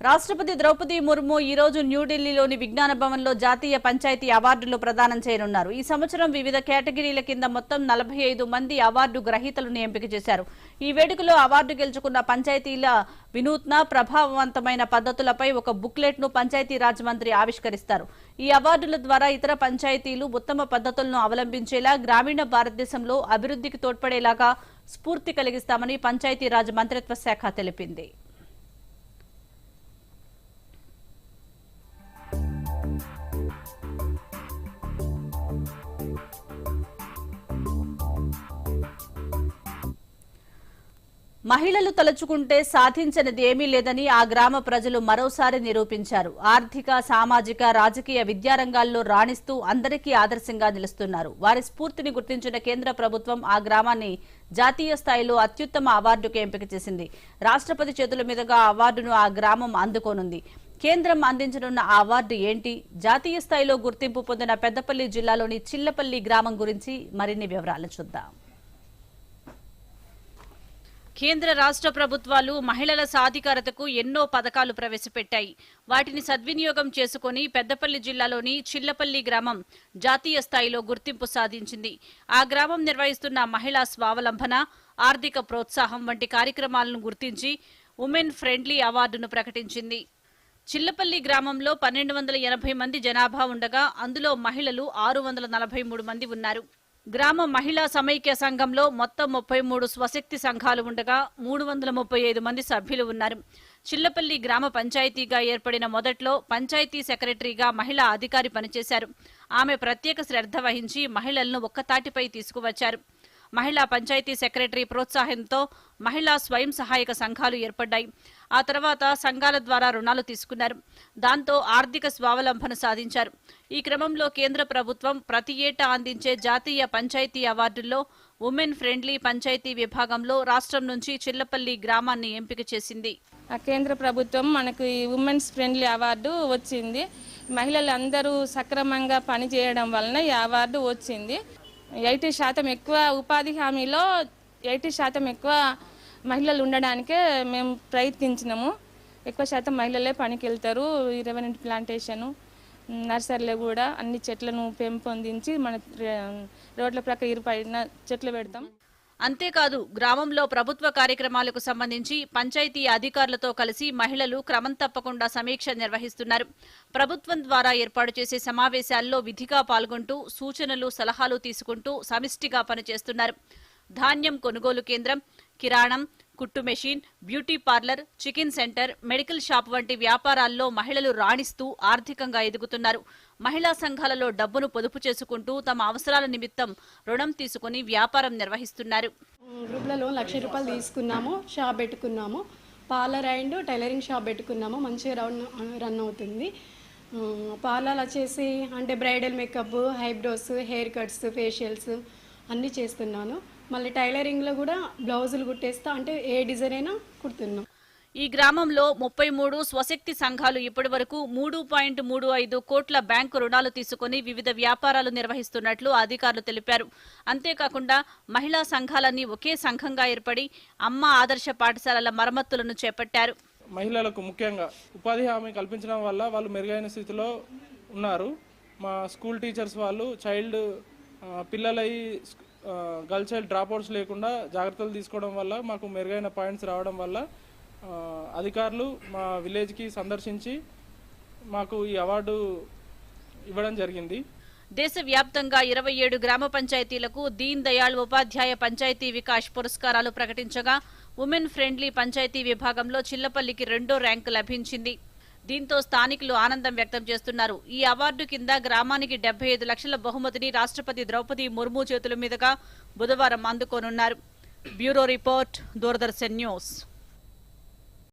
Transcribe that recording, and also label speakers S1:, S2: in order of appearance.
S1: రాష్ట్రపతి ద్రౌపది ముర్ము ఈ రోజు న్యూఢిల్లీలోని విజ్ఞాన భవన్లో జాతీయ పంచాయతీ అవార్డులు ప్రదానం చేయనున్నారు. ఈ సంవత్సరం వివిధ కేటగిరీల కింద మొత్తం 45 మంది అవార్డు గ్రహీతలను ఎంపిక చేశారు. ఈ వేడుకలో అవార్డు గెలుచుకున్న పంచాయతీల వినూత్న ప్రభావవంతమైన పద్ధతులపై ఒక బుక్లెట్ ను పంచాయతీరాజ్ మంత్రి ఆవిష్కరిస్తారు. ఈ అవార్డుల ద్వారా ఇతర పంచాయతీలు ఉత్తమ పద్ధతులను అవలంబించేలా గ్రామీణ భారతదేశంలో అభివృద్ధికి తోడ్పడేలాగా స్ఫూర్తి కలిగిస్తామని పంచాయతీరాజ్ మంత్రిత్వ శాఖ తెలిపింది. మహిళలు తలుచుకుంటే సాధించనిది ఏమీ లేదని ఆ గ్రామ ప్రజలు మరోసారి నిరూపించారు. ఆర్థిక, సామాజిక, రాజకీయ, విద్యారంగాల్లో రాణిస్తూ అందరికీ ఆదర్శంగా నిలుస్తున్నారు. వారి స్ఫూర్తిని గుర్తించిన కేంద్ర ప్రభుత్వం ఆ గ్రామాన్ని జాతీయ స్థాయిలో అత్యుత్తమ అవార్డుకు ఎంపిక చేసింది. రాష్ట్రపతి చేతుల మీదుగా ఆ అవార్డును ఆ గ్రామం అందుకోనుంది. కేంద్రం అందించనున్న ఆ అవార్డు ఏంటి? జాతీయ స్థాయిలో గుర్తింపు పొందిన పెద్దపల్లి జిల్లాలోని చిల్లపల్లి గ్రామం గురించి మరిన్ని వివరాలు చూద్దాం. కేంద్ర రాష్ట్ర ప్రభుత్వాలు మహిళల సాధికారతకు ఎన్నో పథకాలు ప్రవేశపెట్టాయి. వాటిని సద్వినియోగం చేసుకుని పెద్దపల్లి జిల్లాలోని చిల్లపల్లి గ్రామం జాతీయ స్థాయిలో గుర్తింపు సాధించింది. ఆ గ్రామం నిర్వహిస్తున్న మహిళా స్వావలంబన, ఆర్థిక ప్రోత్సాహం వంటి కార్యక్రమాలను గుర్తించి ఉమెన్ ఫ్రెండ్లీ అవార్డును ప్రకటించింది. చిల్లపల్లి గ్రామంలో 1280 మంది జనాభా ఉండగా అందులో మహిళలు 643 మంది ఉన్నారు. గ్రామ మహిళా సమైక్య సంఘంలో మొత్తం 33 స్వశక్తి సంఘాలు ఉండగా 335 మంది సభ్యులు ఉన్నారు. చిల్లపల్లి గ్రామ పంచాయతీగా ఏర్పడిన మొదట్లో పంచాయతీ సెక్రటరీగా మహిళా అధికారి పనిచేశారు. ఆమె ప్రత్యేక శ్రద్ధ వహించి మహిళలను ఒక్కతాటిపై తీసుకువచ్చారు. మహిళా పంచాయతీ సెక్రటరీ ప్రోత్సాహంతో మహిళా స్వయం సహాయక సంఘాలు ఏర్పడ్డాయి. ఆ తర్వాత సంఘాల ద్వారా రుణాలు తీసుకున్నారు. దాంతో ఆర్థిక స్వావలంబన సాధించారు. ఈ క్రమంలో కేంద్ర ప్రభుత్వం ప్రతి ఏటా అందించే జాతీయ పంచాయతీ అవార్డుల్లో ఉమెన్ ఫ్రెండ్లీ పంచాయతీ విభాగంలో రాష్ట్రం నుంచి చిల్లపల్లి గ్రామాన్ని ఎంపిక చేసింది.
S2: కేంద్ర ప్రభుత్వం మనకు ఈ ఉమెన్స్ ఫ్రెండ్లీ అవార్డు వచ్చింది. మహిళలు అందరూ సక్రమంగా పనిచేయడం వలన ఈ అవార్డు వచ్చింది. 80% ఎక్కువ ఉపాధి హామీలో 80% ఎక్కువ మహిళలు ఉండడానికే మేము ప్రయత్నించినాము. ఎక్కువ శాతం మహిళలే పనికి వెళ్తారు. రెవెన్యూ ప్లాంటేషను, నర్సరీలో కూడా అన్ని చెట్లను పెంపొందించి మన రోడ్ల ప్రక్క ఇరుపైన చెట్లు పెడతాం.
S1: అంతేకాదు గ్రామంలో ప్రభుత్వ కార్యక్రమాలకు సంబంధించి పంచాయతీ అధికారులతో కలిసి మహిళలు క్రమం తప్పకుండా సమీక్ష నిర్వహిస్తున్నారు. ప్రభుత్వం ద్వారా ఏర్పాటు చేసే సమావేశాల్లో విధిగా పాల్గొంటూ సూచనలు, సలహాలు తీసుకుంటూ సమిష్టిగా పనిచేస్తున్నారు. ధాన్యం కొనుగోలు కేంద్రం, కిరాణం, కుట్టు machine, beauty parlour, chicken centre, medical shop వంటి వ్యాపారాల్లో మహిళలు రాణిస్తూ ఆర్థికంగా ఎదుగుతున్నారు. మహిళా సంఘాలలో డబ్బును పొదుపు చేసుకుంటూ తమ అవసరాల నిమిత్తం రుణం తీసుకుని వ్యాపారం నిర్వహిస్తున్నారు.
S3: గ్రూప్లో లోన్ ₹1,00,000 తీసుకున్నాము. షాప్ పెట్టుకున్నాము. పార్లర్ అండ్ టైలరింగ్ షాప్ పెట్టుకున్నాము. మంచిగా రన్ అవుతుంది. పార్లర్ వచ్చేసి అంటే bridal makeup, eyebrows, hair cuts, facials అన్నీ చేస్తున్నాను. మళ్ళీ టైలరింగ్లో కూడా బ్లౌజులు కుట్టేస్తా, అంటే ఏ డిజైన్ అయినా కుడుతున్నాం.
S1: ఈ గ్రామంలో 33 స్వశక్తి సంఘాలు ఇప్పటి వరకు 3.35 కోట్ల బ్యాంకు రుణాలు తీసుకుని వివిధ వ్యాపారాలు నిర్వహిస్తున్నట్లు అధికారులు తెలిపారు. అంతేకాకుండా మహిళా సంఘాలన్నీ ఒకే సంఘంగా ఏర్పడి అమ్మ ఆదర్శ పాఠశాలల మరమ్మతులను చేపట్టారు.
S4: మహిళలకు ముఖ్యంగా ఉపాధి హామీ కల్పించడం వల్ల వాళ్ళు మెరుగైన స్థితిలో ఉన్నారు. మా స్కూల్ టీచర్స్ వాళ్ళు పిల్లలై గర్ల్ చైల్డ్ డ్రాప్అవుట్స్ లేకుండా జాగ్రత్తలు తీసుకోవడం వల్ల మాకు మెరుగైన పాయింట్స్ రావడం వల్ల అధికారులు మా విలేజ్కి సందర్శించి మాకు ఈ అవార్డు ఇవ్వడం జరిగింది.
S1: దేశవ్యాప్తంగా 27 గ్రామ పంచాయతీలకు దీన్ దయాళ్ ఉపాధ్యాయ పంచాయతీ వికాస్ పురస్కారాలు ప్రకటించగా ఉమెన్ ఫ్రెండ్లీ పంచాయతీ విభాగంలో చిల్లపల్లికి 2వ ర్యాంకు లభించింది. దీంతో స్థానికులు ఆనందం వ్యక్తం చేస్తున్నారు. ఈ అవార్డు కింద గ్రామానికి 75 లక్షల బహుమతిని రాష్ట్రపతి ద్రౌపది ముర్ము చేతుల మీదుగా బుధవారం అందుకోనున్నారు. Bureau report, Doordarshan news.